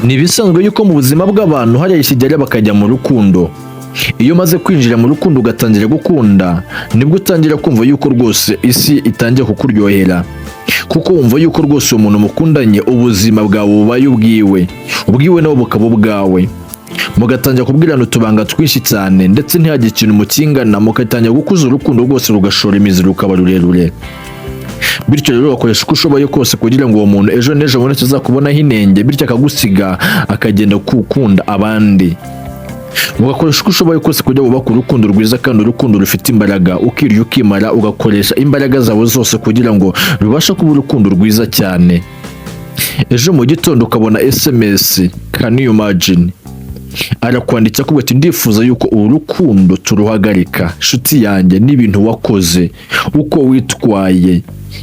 Ni ibisanzwe yuko mu buzima bw'abantu hari ikigera bakajya mu rukundo. Iyo umaze kwinjira mu rukundo ugatangira gukunda, nibwo utangira kumva yuko rwose isi itangiye kukuryohera, kuko wumva yuko rwose uwo muntu mukundanye ubuzima bwawe bubaye ubwiwe nawe bukaba ubwawe. Mugatangira kubwirana utubanga twinshi cyane, ndetse ntihagire ikintu mukingana, mugatangira gukuza urukundo rwose rugashora imizi rukaba rurerure. Bityo rero wakoresha uko ushoboye kose kugira ngo uwo muntu ejo n'ejo bundi azakubonaho inenge, bityo akagusiga akagenda gukunda abandi. Ugakoresha uko ushoboye kose kugira ngo wubake urukundo rwiza kandi urukundo rufite imbaraga, ukirya ukimara ugakoresha imbaraga zawe zose kugira ngo rubashe kuba urukundo rwiza cyane. Ejo mu gitondo ukabona SMS, can you imagine? Arakwanditse akubwira ati ndifuza yuko uru rukundo turuhagarika. Nshuti yanjye, n'ibintu wakoze, uko witwaye,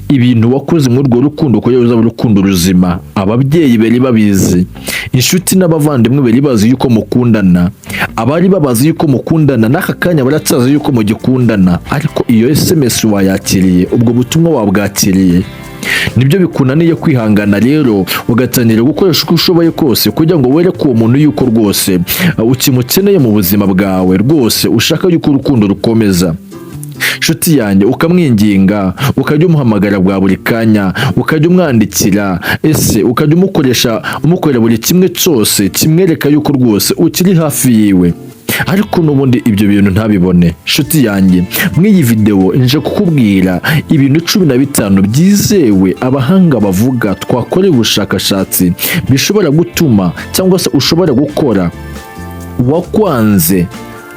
ibintu wakoze muri urwo rukundo kugira ngo uzabe urukundo ruzima. Ababyeyi bari babizi, inshuti n'abavandimwe bari bazi yuko mukundana, abari babazi yuko mukundana, n'aka kanya baratsaza yuko mugikundana, ariko iyo SMS wayakiriye, ubwo butumwa wabwakiriye. Nibyo bikunaniye kwihangana rero, ugatangira gukoresha uko ushoboye kose kugira ngo wereke uwo muntu yuko rwose ukimukeneye mu buzima bwawe, rwose ushaka yuko urukundo rukomeza. Nshuti yanjye, ukamwinginga, ukajya umuhamagara bwa buri kanya, ukajya umwandikira, ukajya umukorera buri kimwe cyose kimwereka yuko rwose ukiri hafi yiwe. Ariko n'ubundi ibyo bintu ntabibone. Nshuti yanjye, mw'iyi video nje kukubwira ibintu 15 byizewe abahanga bavuga, twakoreye ubushakashatsi, bishobora gutuma cyangwa se ushobora gukora uwakwanze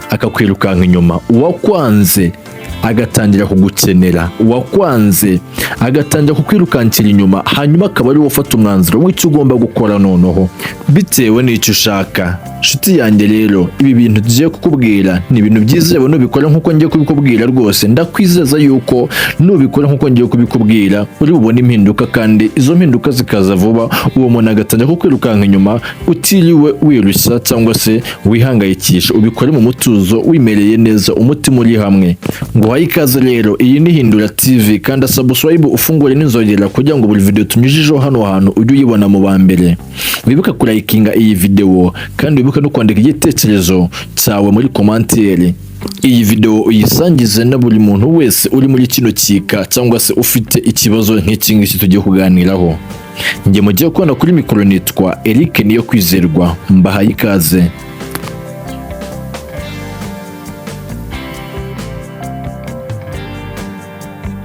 akakwirukanka inyuma, uwakwanze agatangira kugukenera, uwakwanze agatangira kukwirukankira inyuma, hanyuma akaba ari wowe ufata umwanzuro w'icyo ugomba gukora noneho bitewe n'icyo ushaka. Nshuti yanjye rero, ibi bintu tugiye kukubwira ni ibintu byizewe, nubikora nk'uko ngiye kubikubwira rwose ndakwizeza yuko nubikora nk'uko ngiye kubikubwira uri bubone impinduka, kandi izo mpinduka zikaza vuba. Uwo muntu agatangira kukwirukanka inyuma utiriwe wirushya cyangwa se wihangayikisha, ubikore mu mutuzo wimereye neza, umutima uri hamwe. Nguhaye ikaze rero, iyi ni Hindura TV, kandi subscribe ufungure n'inzogera kugira ngo buri video tunyujijeho hano hantu ujye uyibona mu ba mbere. Wibuka kurayikinga iyi video, kandi wibuka no kwandika igitekerezo cyawe muri commentaire. Iyi video uyisangize na buri muntu wese uri muri kino kika cyangwa se ufite ikibazo nk'iki ngiki tugiye kuganiraho. Njye mugiye kubona kuri mikoro nitwa Eric Niyokwizerwa, mbahaye ikaze.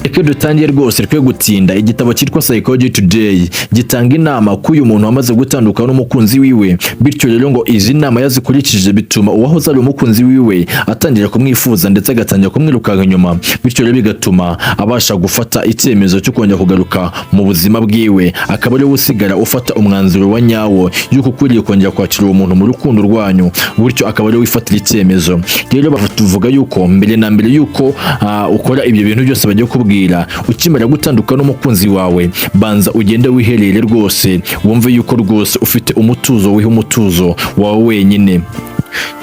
Reka dutangiye rwose twe gutinda. Igitabo cyitwa Psychology Today gitanga inama ko uyu muntu wamaze gutandukana n'umukunzi wiwe, bityo rero ngo izi nama yazikurikije bituma uwahoze ari umukunzi wiwe atangira kumwifuza ndetse agatangira kumwirukanka inyuma, bityo rero bigatuma abasha gufata icyemezo cyo kongera kugaruka mu buzima bwiwe, akaba ari we usigara ufata umwanzuro wa nyawo yuko ukwiriye kongera kwakira uwo muntu mu rukundo rwanyu, bityo akaba ari we wifatira icyemezo. Rero bavuga yuko mbere na mbere yuko ukora ibyo bintu byose bagiye kubwira, ukimara gutandukana n'umukunzi wawe, banza ugende wiherere rwose, wumve yuko rwose ufite umutuzo, wihe umutuzo wawe wenyine.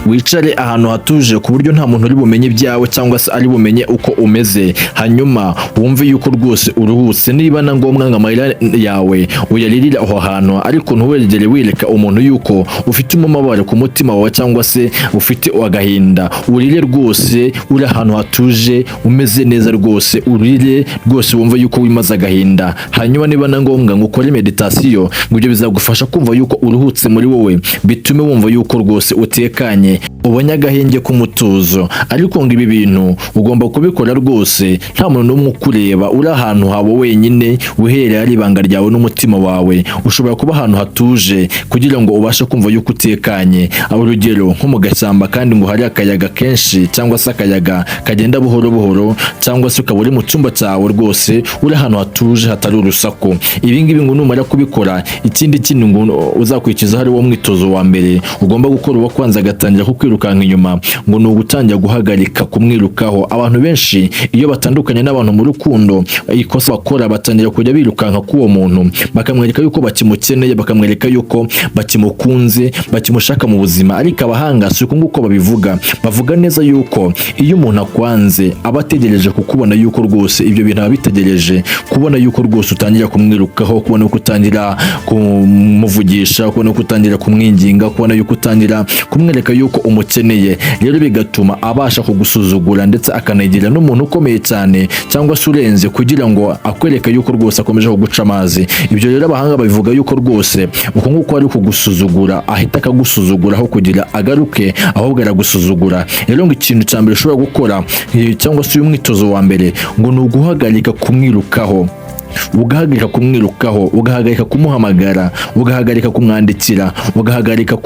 Wicare ahantu hatuje ku buryo nta muntu uri bumenye ibyawe cyangwa se ari bumenye uko umeze, hanyuma wumve yuko rwose uruhutse. Niba na ngombwa ngo amarira yawe uyaririra aho hantu, ariko ntuwegere wireka umuntu yuko ufite umubabaro ku mutima wawe cyangwa se ufite agahinda. Urire rwose, uri ahantu hatuje umeze neza rwose, urire rwose wumve yuko wimaze agahinda. Hanyuma niba na ngombwa ngo ukore meditation, ngo ibyo bizagufasha kumva yuko uruhutse muri wowe, bitume wumva yuko rwose utekanye, ubonye agahenge k'umutuzo. Ariko ngo ibi bintu ugomba kubikora rwose nta muntu n'umwe ukureba, uri ahantu hawe wenyine, wiherere ari ibanga ryawe n'umutima wawe. Ushobora kuba ahantu hatuje kugira ngo ubashe kumva yuko utekanye, urugero nko mu gashyamba kandi ngo hari akayaga kenshi cyangwa se akayaga kagenda buhoro buhoro, cyangwa se ukaba uri mu cyumba cyawe rwose uri ahantu hatuje hatari urusaku. Ibi ngibi ngo numara kubikora, ikindi kintu ngo uzakurikiza hari wo mwitozo wa mbere ugomba gukora, uwo kwanza agatangira kukwirukana kwirukanka inyuma ngo ni ugutangira guhagarika kumwirukaho. Abantu benshi iyo batandukanye n'abantu mu rukundo, ikosa bakora batangira kujya birukanka k'uwo muntu, bakamwereka yuko bakimukeneye, bakamwereka yuko bakimukunze, bakimushaka mu buzima. Ariko abahanga si uko nguko babivuga, bavuga neza yuko iyo umuntu akwanze aba ategereje kukubona yuko rwose ibyo bintu aba bitegereje kubona yuko rwose utangira kumwirukaho, kubona yuko utangira kumuvugisha, kubona yuko utangira kumwinginga, kubona yuko utangira kumwereka yuko umukeneye. Rero bigatuma abasha kugusuzugura ndetse akanagira n'umuntu ukomeye cyane cyangwa se urenze kugira ngo akwereke yuko rwose akomeje kuguca amazi. Ibyo rero abahanga babivuga yuko rwose uko nguko ari kugusuzugura ahita akagusuzugura aho kugira agaruke, ahubwo aragusuzugura. Rero ngo ikintu cya mbere ushobora gukora cyangwa se uyu mwitozo wa mbere ngo ni uguhagarika kumwirukaho, ugahagarika kumwirukaho, ugahagarika kumuhamagara, ugahagarika kumwandikira, ugahagarika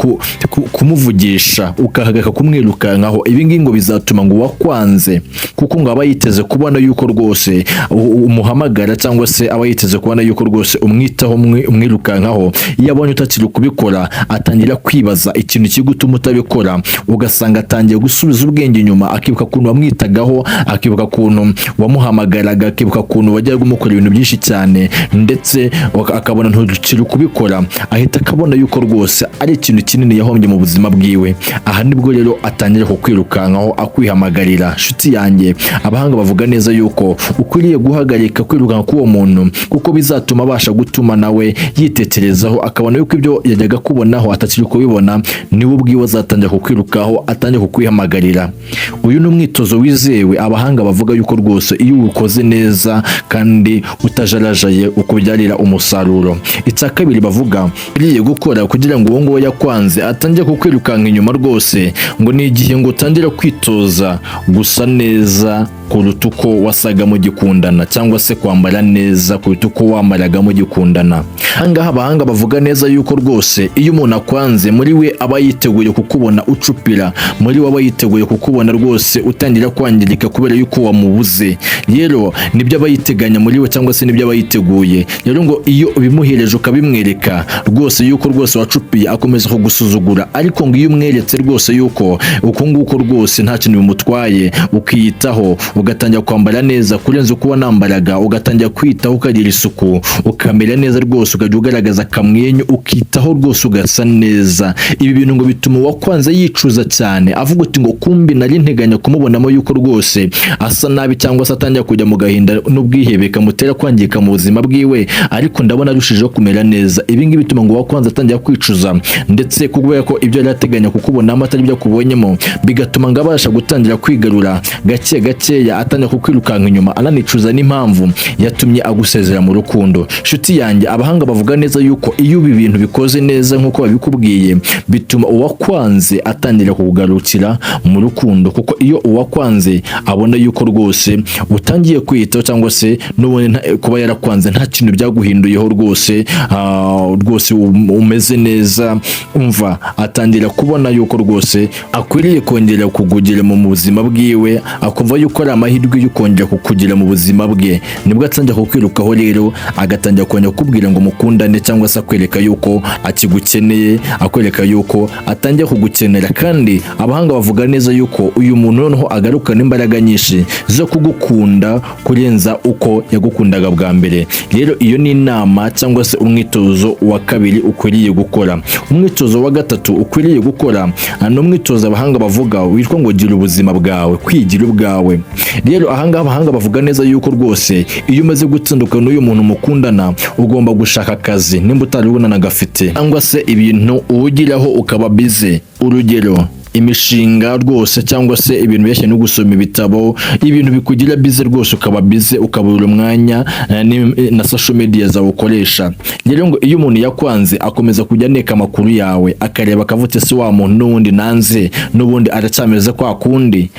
kumuvugisha, ugahagarika kumwirukankaho. Ibi ngibi ngo bizatuma ngo wakwanze, kuko ngo aba yiteze kubona yuko rwose umuhamagara cyangwa se aba yiteze kubona yuko rwose umwitaho, umwirukankaho. Iyo abonye utakiri kubikora atangira kwibaza ikintu kigutuma utabikora, ugasanga atangiye gusubiza ubwenge inyuma, akibuka ukuntu wamwitagaho, akibuka ukuntu wamuhamagaraga, akibuka ukuntu wajyaga umukora ibintu byinshi cyane, ndetse akabona ntukiri kubikora, ahita akabona yuko rwose ari ikintu kinini yahombye mu buzima bwiwe. Aha nibwo rero atangira kukwirukankaho, akwihamagarira. Nshuti yanjye, abahanga bavuga neza yuko ukwiriye guhagarika kwirukanka k'uwo muntu, kuko bizatuma abasha gutuma nawe yitekerezaho, akabona yuko ibyo yajyaga kubonaho atakiri kubibona, niwe ubwiwe azatangira kukwirukaho, atangira kukwihamagarira. Uyu ni umwitozo wizewe, abahanga bavuga yuko rwose iyo uwukoze neza kandi utajarajaye ukubyarira umusaruro. Icya kabiri bavuga ukwiriye gukora kugira ngo uwo nguwo yakwanze atangiye kukwirukanka inyuma rwose, ngo ni igihe ngo utangira kwitoza gusa neza kuruta uko wasaga mugikundana, cyangwa se kwambara neza kuruta uko wambaraga mugikundana. Ahangaha abahanga bavuga neza yuko rwose iyo umuntu akwanze, muri we aba yiteguye kukubona ucupira, muri we aba yiteguye kukubona rwose utangira kwangirika kubera yuko wamubuze. Rero nibyo aba yiteganya muri we, cyangwa se nibyo aba yiteguye. Rero ngo iyo ubimuhereje ukabimwereka rwose yuko rwose wacupiye, akomeza kugusuzugura. Ariko ngo iyo umweretse rwose yuko uko nguko rwose nta kintu bimutwaye, ukiyitaho, ugatangira kwambara neza kurenza uko wanambaraga, ugatangira kwitaho, ukagira isuku, ukamera neza rwose, ukajya ugaragaza akamwenyu, ukitaho rwose, ugasa neza. Ibi bintu ngo bituma wakwanze yicuza cyane, avuga uti ngo kumbi nari nteganya kumubonamo yuko rwose asa nabi, cyangwa se atangira kujya mu gahinda n'ubwihebe kamutera kwangika mu buzima bwiwe, ariko ndabona arushijeho kumera neza. Ibi ngibi bituma ngo wakwanze atangira kwicuza, ndetse kubera ko ibyo yari ateganya kukubonamo atari byo akubonyemo, bigatuma ngo abasha gutangira kwigarura gake gakeya, atangira kukwirukanka inyuma, ananicuza n'impamvu yatumye agusezera mu rukundo. Nshuti yanjye, abahanga bavuga neza yuko iyo ibi bintu bikoze neza nk'uko babikubwiye, bituma uwakwanze atangira kukugarukira mu rukundo, kuko iyo uwakwanze abona yuko rwose utangiye kwiyitaho, cyangwa se n'ubundi kuba yarakwanze nta kintu byaguhinduyeho rwose, rwose umeze neza, umva atangira kubona yuko rwose akwiriye kongera kukugira mu buzima bwiwe, akumva yuko ari amahirwe yo kongera kukugira mu buzima bwe. Nibwo atangira kukwirukaho rero, agatangira kongera kukubwira ngo mukundane, cyangwa se akwereka yuko akigukeneye, akwereka yuko atangiye kugukenera. Kandi abahanga bavuga neza yuko uyu muntu noneho agarukana imbaraga nyinshi zo kugukunda kurenza uko yagukundaga bwa mbere. Rero iyo ni inama cyangwa se umwitozo wa kabiri ukwiriye gukora. Umwitozo wa gatatu ukwiriye gukora ni umwitozo abahanga bavuga witwa ngo gira ubuzima bwawe, kwigira ubwawe. Rero ahangaha abahanga bavuga neza yuko rwose iyo umaze gutsinduka n'uyu muntu mukundana, ugomba gushaka akazi nimba utaribonana gafite, cyangwa se ibintu uwugiraho ukaba bize. Urugero imishinga rwose, cyangwa se ibintu bijyanye no gusoma ibitabo, ibintu bikugira bize rwose, ukaba bize, ukabura umwanya na social media zawe ukoresha. Rero ngo iyo umuntu yakwanze akomeza kujya aneka amakuru yawe, akareba akavuga se wa muntu n'ubundi nanze, n'ubundi aracyameze kwa kundi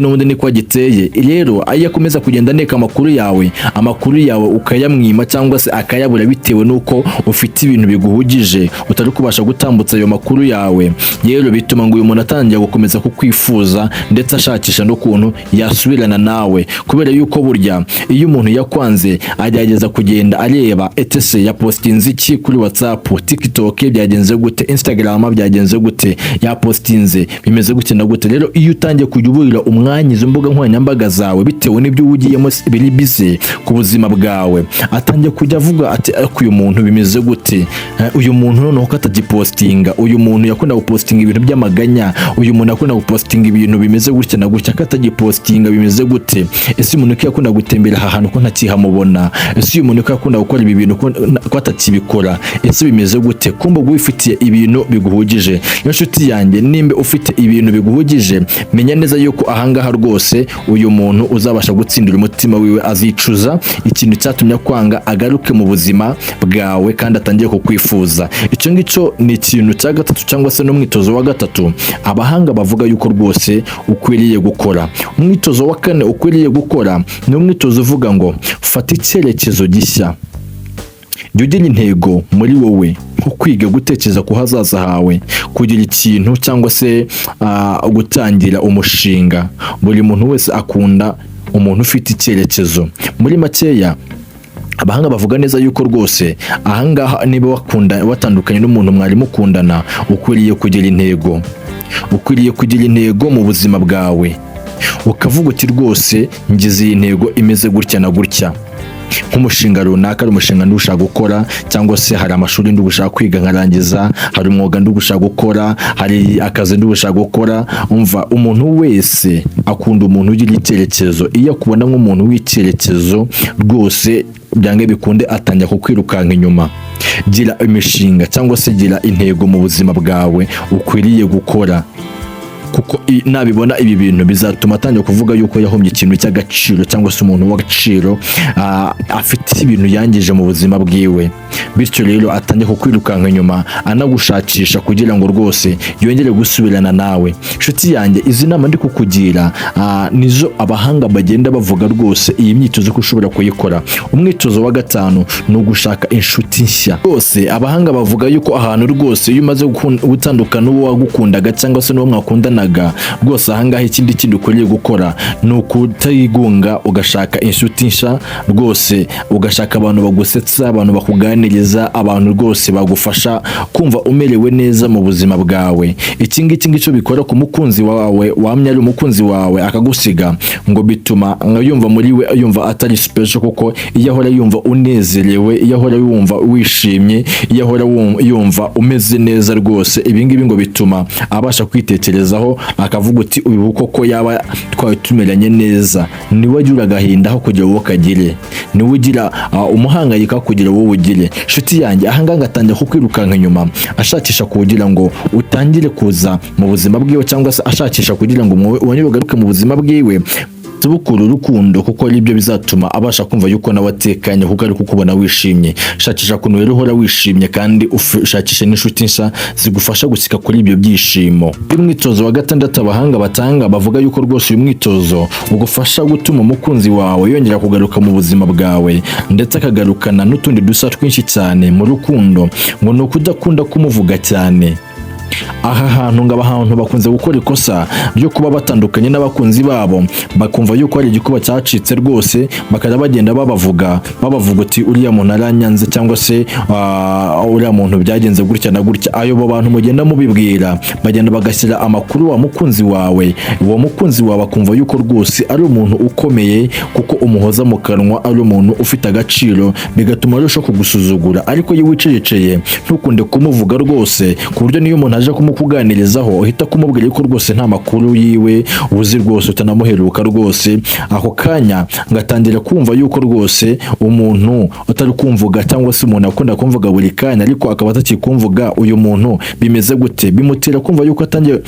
n'ubundi niko agiteye. Rero ayo akomeza kugenda aneka amakuru yawe ukayamwima, cyangwa se akayabura bitewe n'uko ufite ibintu biguhugije, utari kubasha gutambutsa ayo makuru yawe. Rero bituma ngo uyu muntu atangiye gukomeza kukwifuza ndetse ashakisha n'ukuntu yasubirana nawe, kubera yuko burya iyo umuntu yakwanze agerageza kugenda areba etese yapostinze iki kuri WhatsApp, TikTok byagenze gute, Instagram byagenze gute, yapostinze bimeze gute na gute. Rero iyo utangiye kujya uburira umwanya izo mbuga nkoranyambaga zawe bitewe n'ibyo ugiyemo biri bize ku buzima bwawe, atangiye kujya avuga ati uyu muntu bimeze gute, uyu muntu noneho ko atagipostinga, uyu muntu yakunda gupostinga ibintu by'amaganya, uyu muntu yakunda gupostinga ibintu bimeze gutya na gutya, ko atagipostinga bimeze gute, ese umuntu ko yakunda gutembera aha hantu ko ntakihamubona, ese uyu muntu ko yakunda gukora ibi bintu ko atakibikora, ese bimeze gute. Kumba wifitiye ibintu biguhugije. Inshuti yanjye, nimba ufite ibintu biguhugije, menya neza yuko ahangaha rwose uyu muntu uzabasha gutsindira umutima wiwe, azicuza ikintu cyatumye kwanga, agaruke mu buzima bwawe kandi atangiye kukwifuza. Icyo ngicyo ni ikintu cya gatatu cyangwa se n'umwitozo wa gatatu abahanga bavuga yuko rwose ukwiriye gukora. Umwitozo wa kane ukwiriye gukora ni umwitozo uvuga ngo fata icyerekezo gishya. Jya ugira intego muri wowe, nko kwiga gutekereza ku hazaza hawe, kugira ikintu cyangwa se gutangira umushinga. Buri muntu wese akunda umuntu ufite icyerekezo. Muri makeya abahanga bavuga neza yuko rwose ahangaha niba watandukanye n'umuntu mwari mukundana, ukwiriye kugira intego. Ukwiriye kugira intego mu buzima bwawe, ukavuga uti rwose ngize iyi ntego imeze gutya na gutya. Nk'umushinga runaka, ari umushinga ndugushaka gukora, cyangwa se hari amashuri ndugushaka kwiga nkarangiza, hari umwuga ndugushaka gukora, hari akazi ndugushaka gukora. Umva, umuntu wese akunda umuntu ugira icyerekezo. Iyo akubona nk'umuntu w'icyerekezo rwose byange bikunde atangira kukwirukanka inyuma. Gira imishinga cyangwa se gira intego mu buzima bwawe ukwiriye gukora, kuko nabibona ibi bintu bizatuma atangira kuvuga yuko yahombye ikintu cy'agaciro, cyangwa se umuntu w'agaciro afite ibintu yangije mu buzima bwiwe. Bityo rero atangiye kukwirukanka inyuma, anagushakisha kugira ngo rwose yongere gusubirana nawe. Inshuti yanjye, izi nama ndi kukugira nizo abahanga bagenda bavuga rwose iyi myitozo ko ushobora kuyikora. Umwitozo wa gatanu ni ugushaka inshuti nshya. Rwose abahanga bavuga yuko ahantu rwose iyo umaze gutandukana n'uwo wagukundaga cyangwa se n'uwo mwakundana rwose ahangaha ikindi ukwiriye gukora ni ukutigunga, ugashaka inshuti nshya rwose, ugashaka abantu bagusetsa, abantu bakuganiriza, abantu rwose bagufasha kumva umerewe neza mu buzima bwawe. Iki ngiki ngicyo bikora ku mukunzi wawe, wamye ari umukunzi wawe akagusiga, ngo bituma yumva muri we yumva atari special, kuko iyo ahora yumva unezerewe, iyo ahora yumva wishimye, iyo ahora yumva umeze neza rwose, ibi ngibi ngo bituma abasha kwitekerezaho akavuga uti uyu koko yaba twawe tumeranye neza. Niwe agira agahinda aho kugira wowe kagire, niwe ugira umuhangayika kugira wowe ugire. Inshuti yanjye, ahangaha ngatangira kukwirukanka inyuma, ashakisha kugira ngo utangire kuza mu buzima bwiwe, cyangwa se ashakisha kugira ngo wongere ugaruke mu buzima bwiwe. Tubukura urukundo, kuko ari byo bizatuma abasha kumva yuko nawe atekanye, kuko ari kukubona wishimye. Shakisha kuntu rero uhora wishimye, kandi ushakishe n'inshuti nshya zigufasha gusika kuri ibyo byishimo. Umwitozo wa gatandatu abahanga batanga bavuga yuko rwose uyu mwitozo ugufasha gutuma umukunzi wawe yongera kugaruka mu buzima bwawe, ndetse akagarukana n'utundi dusa twinshi cyane mu rukundo, ngo ni ukudakunda kumuvuga cyane. Aha hantu ngo abantu bakunze gukora ikosa ryo kuba batandukanye n'abakunzi babo, bakumva yuko ari igikuba cyacitse rwose, bakajya bagenda babavuga uti uriya muntu aranyanze, cyangwa se uriya muntu byagenze gutya na gutya. Ayo bantu mugenda mubibwira, bagenda bagashyira amakuru wa mukunzi wawe, uwo mukunzi wawe akumva yuko rwose ari umuntu ukomeye, kuko umuhoza mu kanwa, ari umuntu ufite agaciro, bigatuma arushaho kugusuzugura. Ariko iyo wicecekeye ntukunde kumuvuga rwose, ku buryo niyo umuntu aje kumukuganirizaho uhita kumubwira yuko rwose nta makuru yiwe uzi, rwose utanamuheruka rwose, ako kanya ngatangira kumva yuko rwose umuntu utari kumvuga, cyangwa se umuntu akunda kumvuga buri kanya ariko akaba atakikumvuga, uyu muntu bimeze gute? Bimutera kumva yuko atangiye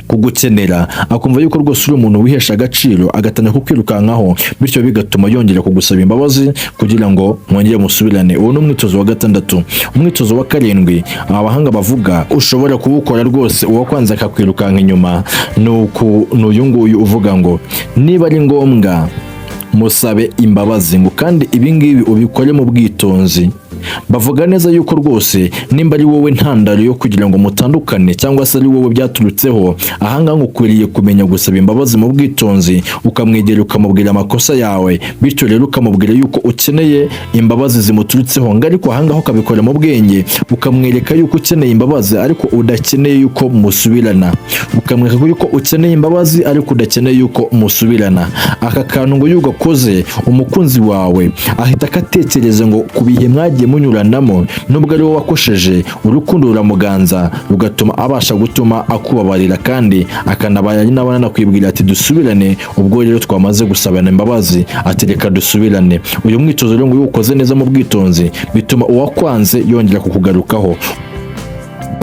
kugukenera, akumva yuko rwose uri umuntu wihesha agaciro, agatangira kukwirukankaho, bityo bigatuma yongera kugusaba imbabazi kugira ngo mwongere musubirane. Uwo ni umwitozo wa gatandatu. Umwitozo wa karindwi abahanga bavuga ushobora kuwukora rwose uwakwanze akakwirukanka inyuma, ni uyu nguyu uvuga ngo niba ari ngombwa musabe imbabazi ngo kandi ibi ngibi ubikore mu bwitonzi. Bavuga neza yuko rwose nimba ari wowe ntandaro yo kugira ngo mutandukane cyangwa se ari wowe byaturutseho, ahangaha ukwiriye kumenya gusaba imbabazi mu bwitonzi, ukamwegera ukamubwira amakosa yawe, bityo rero ukamubwira yuko ukeneye imbabazi zimuturutseho, ngo ariko ahangaha ukabikora mu bwenge, ukamwereka yuko ukeneye imbabazi ariko udakeneye yuko musubirana, ukamwereka yuko ukeneye imbabazi ariko udakeneye yuko musubirana. Aka kantu ngo iyo ugakoze, umukunzi wawe ahita akatekereza ngo ku bihe mwagiye munyuranamo nubwo ari wowe wakosheje, urukundo ruramuganza rugatuma abasha gutuma akubabarira kandi akanabaya n'abana nakwibwira ati dusubirane. Ubwo rero twamaze gusabana imbabazi ati reka dusubirane. Uyu mwitozo rero ngo iyo ukoze neza mu bwitonzi bituma uwakwanze yongera kukugarukaho.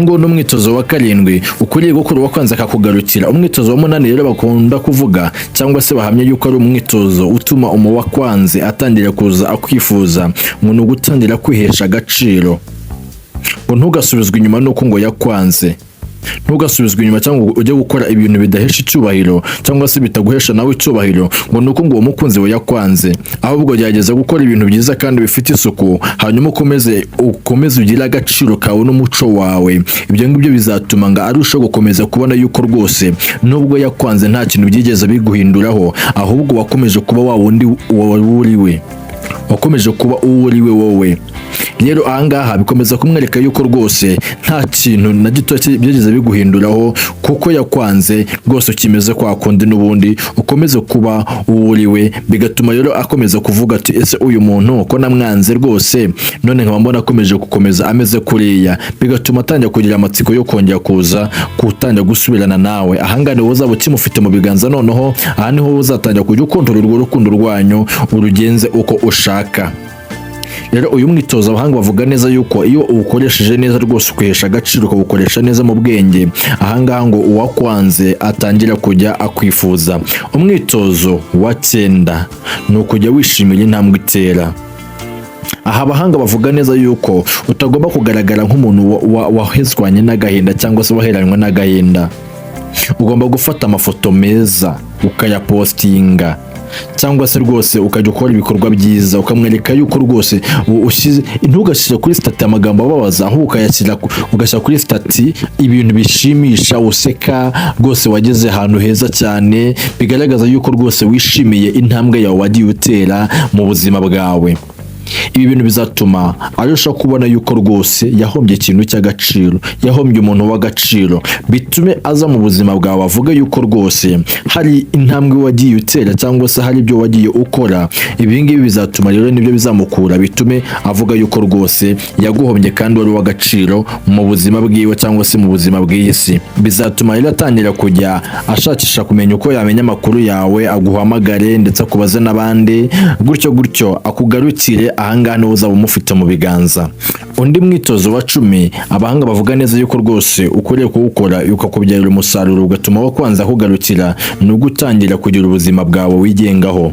Ngo n'umwitozo wa 7 ukuriye gukora uwakwanze akakugarukira. Umwitozo wa 8 rero bakunda kuvuga cyangwa se bahamya yuko ari umwitozo utuma umuwakwanze atangira kuza akwifuza, ngo ni ugutangira kwihesha agaciro. Ngo ntugasubizwe inyuma nuko ngo yakwanze, ntugasubizwe inyuma cyangwa ujye gukora ibintu bidahesha icyubahiro cyangwa se bitaguhesha nawe icyubahiro ngo nuko ngo uwo mukunzi we yakwanze. Ahubwo gerageza gukora ibintu byiza kandi bifite isuku, hanyuma ukomeze ugire agaciro kawe n'umuco wawe. Ibyo ngibyo bizatuma ngo arushaho gukomeza kubona yuko rwose nubwo yakwanze nta kintu byigeze biguhinduraho, ahubwo wakomeje kuba wa wundi uriwe, wakomeje kuba uriwe wowe. Rero ahangaha bikomeza kumwereka yuko rwose nta kintu na gito byigeze biguhinduraho, kuko yakwanze rwose ukimeze kwa kundi n'ubundi ukomeze kuba uriwe. Bigatuma rero akomeza kuvuga ati ese uyu muntu ko namwanze rwose none nkaba mbona akomeje gukomeza ameze kuriya, bigatuma atangira kugira amatsiko yo kongera kuza gutangira gusubirana nawe. Ahangaha niho uzaba ukimufite mu biganza, noneho aha niho uzatangira kujya ukontorora urwo rukundo rwanyu urugenze uko ushaka. Rero uyu mwitozo abahanga bavuga neza yuko iyo uwukoresheje neza rwose ukihesha agaciro ukawukoresha neza mu bwenge, ahangaha ngo uwakwanze atangira kujya akwifuza. Umwitozo wa 9 ni ukujya wishimira intambwe itera. Aha abahanga bavuga neza yuko utagomba kugaragara nk'umuntu wahezwanye n'agahinda cyangwa se waheranwe n'agahinda. Ugomba gufata amafoto meza ukayapostinga, cyangwa se rwose ukajya ukora ibikorwa byiza ukamwereka yuko rwose ntugashyira kuri stati amagambo ababaza, ahubwo ugashyira kuri stati ibintu bishimisha, useka rwose wageze ahantu heza cyane, bigaragaza yuko rwose wishimiye intambwe yawe wagiye utera mu buzima bwawe. Ibi bintu bizatuma arushaho kubona yuko rwose yahombye ikintu cy'agaciro, yahombye umuntu w'agaciro, bitume aza mu buzima bwawe avuga yuko rwose hari intambwe wagiye utera cyangwa se hari ibyo wagiye ukora. Ibi ngibi bizatuma rero nibyo bizamukura, bitume avuga yuko rwose yaguhombye kandi wari w'agaciro mu buzima bwiwe cyangwa se mu buzima bw'isi. Bizatuma rero atangira kujya ashakisha kumenya uko yamenya amakuru yawe, aguhamagare ndetse akubaze n'abandi, gutyo akugarukire. Ahangaha niho uzaba umufite mu biganza. Undi mwitozo wa 10 abahanga bavuga neza yuko rwose ukwiriye kuwukora ukakubyarira umusaruro ugatuma wakwanza kugarukira, ni ugutangira kugira ubuzima bwawe wigengaho.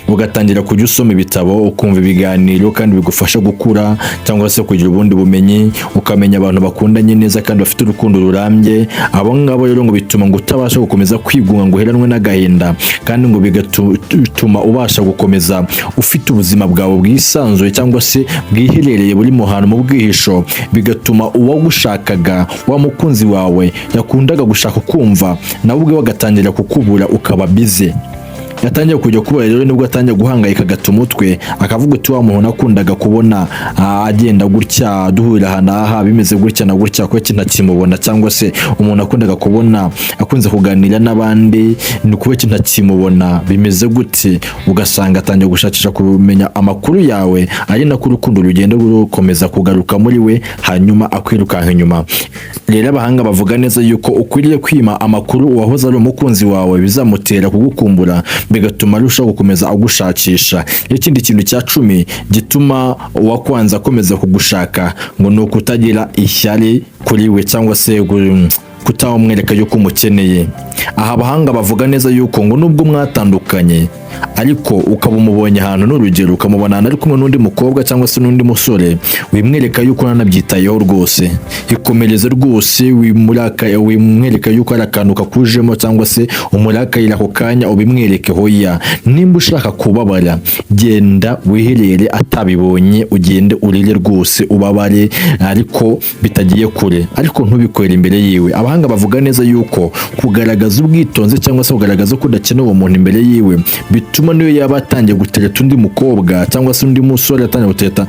Ugatangira kujya usoma ibitabo, ukumva ibiganiro kandi bigufasha gukura cyangwa se kugira ubundi bumenyi, ukamenya abantu bakundanye neza kandi bafite urukundo rurambye. Abo ngabo rero ngo bituma ngo utabasha gukomeza kwigunga ngo uheranwe n'agahinda, kandi ngo bigatuma ubasha gukomeza ufite ubuzima bwawe bwisanzuye cyangwa se bwiherereye buri mu hantu mu bwihisho. Bigatuma uwagushakaga wa mukunzi wawe yakundaga gushaka kumva nawe ubwe wagatangira kukubura ukaba bize. Yatangiye kujya kuba rero nibwo atangiye guhangayika agata umutwe, akavuga uti wa muntu nakundaga kubona agenda gutya duhurira aha bimeze gutya na gutya ko ntakimubona, cyangwa se umuntu akundaga kubona akunze kuganira n'abandi ni kuba ntakimubona bimeze gute. Ugasanga atangiye gushakisha kumenya amakuru yawe, ari nako urukundo rugenda rukomeza kugaruka muri we, hanyuma akwirukanka inyuma. Rero abahanga bavuga neza yuko ukwiriye kwima amakuru uwahoze ari umukunzi wawe, bizamutera kugukumbura, bigatuma arushaho gukomeza agushakisha. Ikindi kintu cya 10 gituma uwakwanza akomeza kugushaka ngo ni ukutagira ishyari kuri we cyangwa se kutamwereka yuko umukeneye. Aha abahanga bavuga neza yuko ngo nubwo mwatandukanye ariko ukaba umubonye ahantu, n'urugero ukamubona ahantu ari kumwe n'undi mukobwa cyangwa se n'undi musore, wimwereka yuko unanabyitayeho rwose, ikomereze rwose, wimwereka yuko ari akantu kakujemo cyangwa se umurakarira ako kanya ubimwereke hoya. Nimba ushaka kubabara, genda wiherere atabibonye, ugende urire rwose ubabare, ariko bitagiye kure, ariko ntubikorere imbere yiwe. Abahanga bavuga neza yuko kugaragaza ubwitonzi cyangwa se kugaragaza ko udakeneye uwo muntu imbere yiwe bituma niyo yaba atangiye gutereta undi mukobwa cyangwa se undi musore atangiye gutereta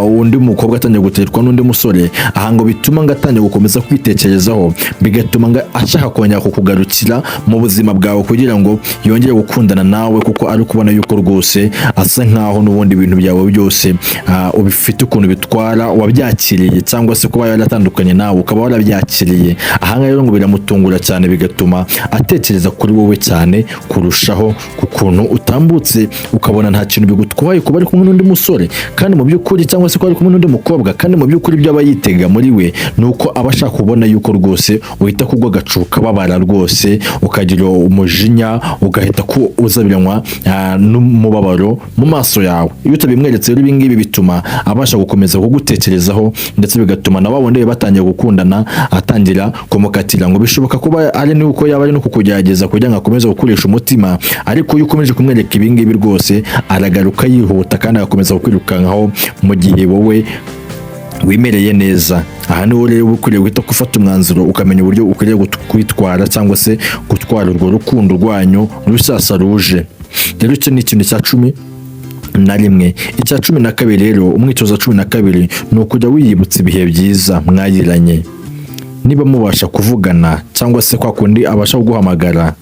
undi mukobwa atangiye guterwa n'undi musore, aha ngo bituma ngo atangiye gukomeza kwitekerezaho, bigatuma ngo ashaka kongera kukugarukira mu buzima bwawe kugira ngo yongere gukundana nawe, kuko ari kubona yuko rwose asa nkaho n'ubundi ibintu byawe byose ubifite ukuntu bitwara, wabyakiriye cyangwa se kuba yaratandukanye nawe ukaba warabyakiriye. Aha ngaha rero ngo biramutungura cyane, bigatuma atekereza kuri wowe cyane kurushaho, ku kuntu utambutse ukabona nta kintu bigutwaye kuba ari kumwe n'undi musore, kandi mu by'ukuri cyangwa se ko ari kumwe n'undi mukobwa, kandi mu by'ukuri ibyo aba yitega muri we ni uko aba ashaka kubona yuko rwose uhita kugwa agacuka babara rwose, ukagira umujinya, ugahita ko uzabiranywa n'umubabaro mu maso yawe. Iyo utabimweretse rero ibi ngibi bituma abasha gukomeza kugutekerezaho, ndetse bigatuma na babonde batangiye gukundana atangira kumukatira, ngo bishoboka kuba ari nuko yaba ari no kukugerageza kugira ngo akomeze gukoresha umutima, ariko iyo ukomeje kumwereka ibi ngibi rwose aragaruka yihuta kandi agakomeza kukwirukankaho mu gihe wowe wimereye neza. Aha niho rero ukwiriye guhita gufata umwanzuro, ukamenya uburyo ukwiriye kwitwara cyangwa se gutwara urwo rukundo rwanyu rusasa ruje. Rero icyo ni ikintu cya 11. Icya 12 rero, umwitozo wa 12 ni ukujya wiyibutsa ibihe byiza mwagiranye. Niba mubasha kuvugana cyangwa se kwa kundi abasha kuguhamagara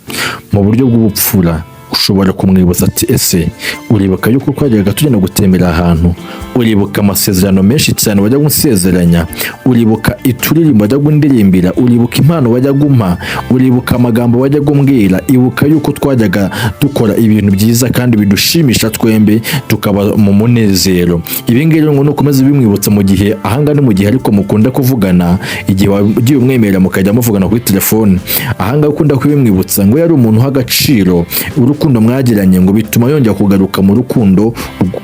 mu buryo bw'ubupfura, ushobora kumwibutsa ati ese uribuka yuko twajyaga tugenda gutembera ahantu, uribuka amasezerano menshi cyane wajya gusezeranya, uribuka ituririmbo wajya gundirimbira, uribuka impano wajya gumpa, uribuka amagambo wajya gumbwira, ibuka yuko twajyaga dukora ibintu byiza kandi bidushimisha twembe tukaba mu munezero. Ibi ngibi ngo nukomeza bimwibutsa mu gihe ahanga ni mu gihe ariko mukunda kuvugana, igihe wagiye umwemerera mukajya muvugana kuri telefone, ahanga ukunda kubimwibutsa ngo yari umuntu w'agaciro, urukundo mwagiranye ngo bituma yongera kugaruka mu rukundo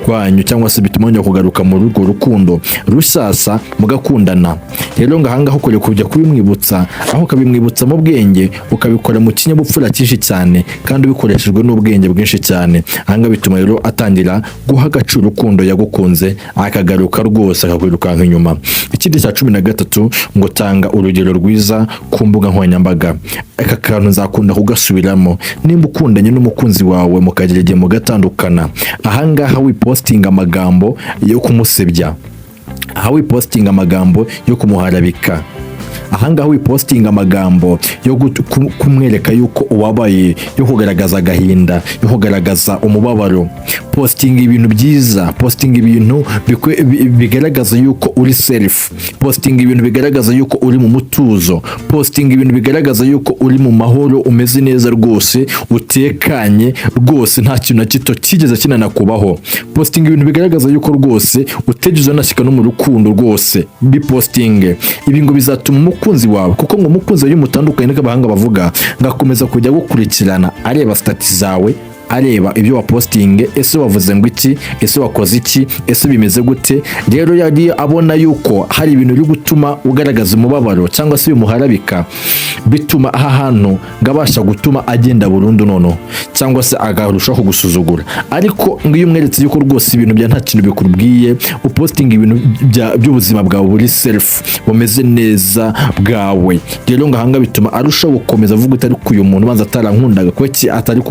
rwanyu, cyangwa se bituma yongera kugaruka mu rugo rukundo rusasa mugakundana. Rero ngo ahanga ukwiriye kujya kubimwibutsa, aho ukabimwibutsa mu bwenge, ukabikora mu kinyabupfura cyinshi cyane kandi bikoreshejwe n'ubwenge bwinshi cyane. Ahanga bituma rero atangira guha agaciro urukundo yagukunze, akagaruka rwose akakwirukanka inyuma. Ikindi cya 13 ngo tanga urugero rwiza ku mbuga nkoranyambaga. Aka kantu nzakunda kugasubiramo. Nimba ukundanye n'umukunzi wawe mukagira igihe mugatandukana, ahangaha wipostinga amagambo yo kumusebya, aha wipostinga amagambo yo kumuharabika, ahangaha wipostinga amagambo yo kumwereka yuko uwabaye, yo kugaragaza agahinda, yo kugaragaza umubabaro. Posting ibintu byiza, posting ibintu bigaragaza yuko uri self, posting ibintu bigaragaza yuko uri mu mutuzo, posting ibintu bigaragaza yuko uri mu mahoro, umeze neza rwose, utekanye rwose, nta kintu na gito kigeze kinanakubaho. Posting ibintu bigaragaza yuko rwose utegereje nashyika no mu rukundo rwose, biposting. Ibi ngo bizatuma umukunzi wawe, kuko ngo umukunzi wawe mutandukanye n'abahanga bavuga, ngakomeza kujya gukurikirana areba stati zawe, areba ibyo wapostinge, ese wavuze ngo iki, ese wakoze iki, ese bimeze gute. Rero yari abona yuko hari ibintu biri gutuma ugaragaza umubabaro cyangwa se bimuharabika, bituma aha hantu ngabasha gutuma agenda burundu nono, cyangwa se agarushaho kugusuzugura. Ariko ngo iyo umweretse yuko rwose ibintu bya nta kintu bikurubwiye, upostinga ibintu by'ubuzima bwawe buri self, bumeze neza bwawe, rero ngahanga bituma arushaho gukomeza avuga utari kuyu muntu banza atarankundaga, kweki atari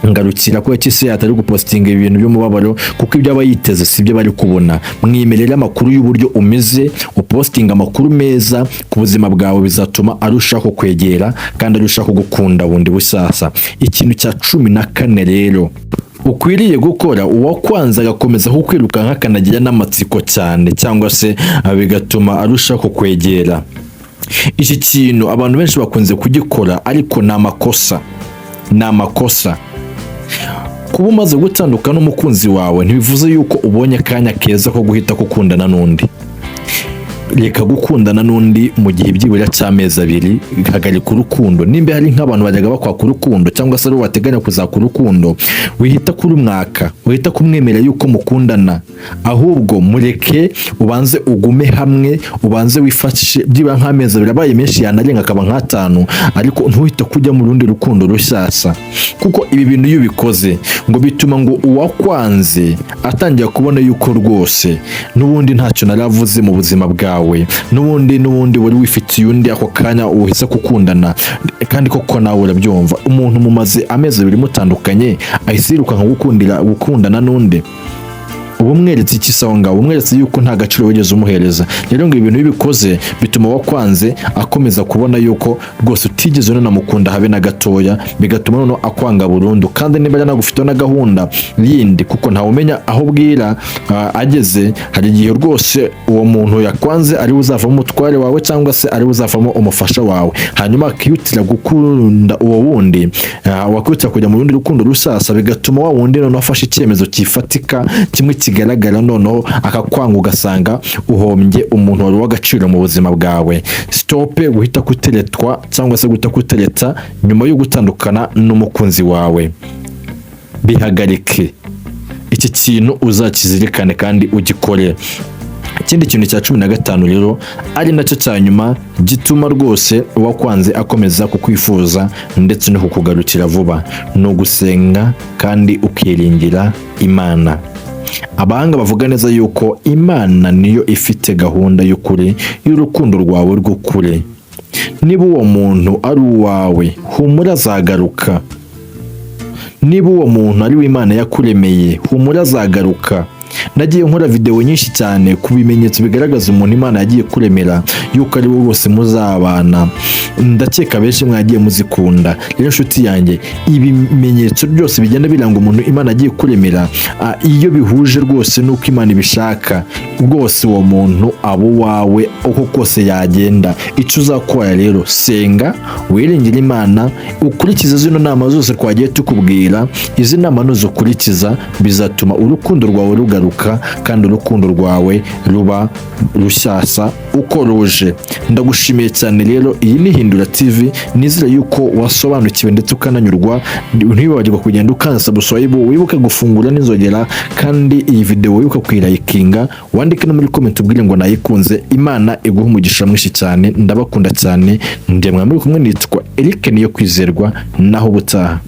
ngarukira ko yakise atari gupostinga ibintu by'umubabaro, kuko ibyo aba yiteze sibyo bari kubona. Mwimerera amakuru y'uburyo umeze, upostinga amakuru meza ku buzima bwawe, bizatuma arushaho kwegera kandi arushaho gukunda bundi busasa. Ikintu cya 14 rero ukwiriye gukora, uwakwanza agakomeza kukwirukanka akanagira n'amatsiko cyane, cyangwa se bigatuma arushaho kwegera. Iki kintu abantu benshi bakunze kugikora, ariko ni amakosa. Kuba umaze gutandukana n'umukunzi wawe ntibivuze yuko ubonye akanya keza ko guhita gukundana n'undi. reka gukundana n'undi mu gihe byibura cy'amezi 2, hagarika urukundo. Nimba hari nk'abantu bajyaga bakwaka urukundo cyangwa se ari wateganya kuzaka urukundo, wihita kuri mwaka, wihita kumwemera yuko mukundana, ahubwo mureke ubanze ugume hamwe, ubanze wifashishe byibura nk'amezi 2, abaye menshi yanarenga akaba nk'5, ariko ntuhite kujya mu rundi rukundo rushyashya, kuko ibi bintu iyo ubikoze ngo bituma ngo uwakwanze atangira kubona yuko rwose n'ubundi ntacyo naravuze mu buzima bwawe, n'ubundi wari wifitiye undi ako kanya uhise kukundana, kandi koko nawe urabyumva, umuntu mumaze amezi 2 mutandukanye ahise yirukanka gukundana n'undi, ubu mweretse iki sawa ngaho, umweretse yuko nta gaciro wigeze umuhereza. Rero ngo ibintu bibikoze bituma wakwanze akomeza kubona yuko rwose utigeze unamukunda habe na gatoya, bigatuma noneho akwanga burundu, kandi niba yanagufiteho na gahunda yindi, kuko ntawe umenya aho bwira ageze. Hari igihe rwose uwo muntu yakwanze ari uzavamo umutware wawe cyangwa se ari uzavamo umufasha wawe, hanyuma akiyutira gukunda uwo wundi, wakiyutira kujya mu rundi rukundo rusasa, bigatuma wa wundi noneho afashe icyemezo kifatika kimwe kigaragara, noneho akakwanga, ugasanga uhombye umuntu wari w'agaciro mu buzima bwawe. Stope guhita kuteretwa cyangwa se guhita kutereta nyuma yo gutandukana n'umukunzi wawe, bihagarike. Iki kintu uzakizirikane kandi ugikore. Ikindi kintu cya 15 rero ari nacyo cya nyuma gituma rwose uwakwanze akomeza kukwifuza ndetse no kukugarukira vuba, no gusenga kandi ukiringira Imana. Abahanga bavuga neza yuko Imana niyo ifite gahunda y'ukuri y'urukundo rwawe rw'ukuri. Niba uwo muntu ari uwawe, humura azagaruka. Niba uwo muntu ari w'Imana yakuremeye, humura azagaruka. Nagiye nkora video nyinshi cyane ku bimenyetso bigaragaza umuntu Imana yagiye kuremera yuko ari bo bose muzabana, ndakeka benshi mwagiye muzikunda. Rero nshuti yanjye, ibimenyetso byose bigenda biranga umuntu Imana yagiye kuremera, iyo bihuje rwose nuko Imana ibishaka, rwose uwo muntu abo wawe uko kose yagenda. Icyo uzakora rero, senga, wiringire Imana, ukurikize zino nama zose twagiye tukubwira. Izi nama nuzukurikiza bizatuma urukundo rwawe rugaruka, kandi urukundo rwawe ruba rushyashya uko ruje. Ndagushimiye cyane rero. Iyi ni Hindura TV, nizere yuko wasobanukiwe ndetse ukananyurwa. Ntibibagirwe kugenda ukanza subscribe, wibuke gufungura n'inzogera, kandi iyi video wibuke kuyirayikinga, wandike no muri comment ubwire ngo nayikunze. Imana iguha umugisha mwinshi cyane, ndabakunda cyane. Ndemwe muri kumwe, nitwa Eric Niyokwizerwa, naho ubutaha.